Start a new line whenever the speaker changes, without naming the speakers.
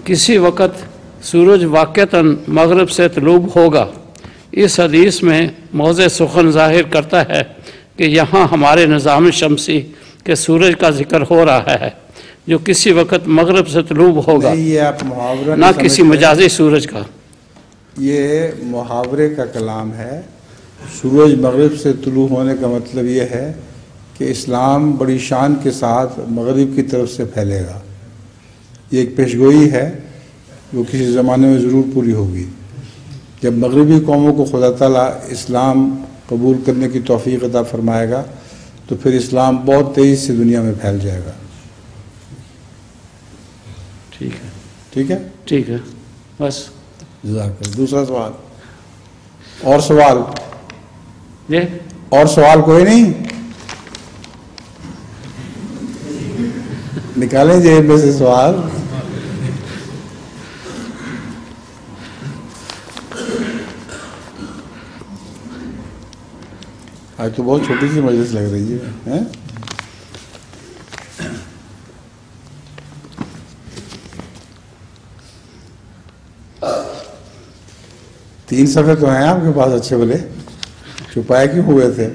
کسی وقت سورج واقعتاً مغرب سے طلوع ہوگا۔ اس حدیث میں موضع سخن ظاہر کرتا ہے کہ یہاں ہمارے نظام شمسی کے سورج کا ذکر ہو رہا ہے جو کسی وقت مغرب سے طلوع ہوگا،
یہ آپ محاورہ
نہ کسی مجازی سورج کا۔
یہ محاورے کا کلام ہے۔ سورج مغرب سے طلوع ہونے کا مطلب یہ ہے کہ اسلام بڑی شان کے ساتھ مغرب کی طرف سے پھیلے گا۔ یہ ایک پیشگوئی ہے جو کسی زمانے میں ضرور پوری ہوگی۔ جب مغربی قوموں کو خدا تعالیٰ اسلام قبول کرنے کی توفیق عطا فرمائے گا تو پھر اسلام بہت تیزی سے دنیا میں پھیل جائے گا۔
ٹھیک ہے،
ٹھیک ہے،
ٹھیک ہے، بس۔
جزاک اللہ۔ دوسرا سوال، اور سوال؟
جی،
اور سوال کوئی نہیں؟ نکالیں جیب میں سے سوال۔ آج تو بہت چھوٹی سی مجلس لگ رہی ہے۔ 3 صفحے تو ہیں آپ کے پاس اچھے بھلے، چھپائے کیوں ہوئے تھے؟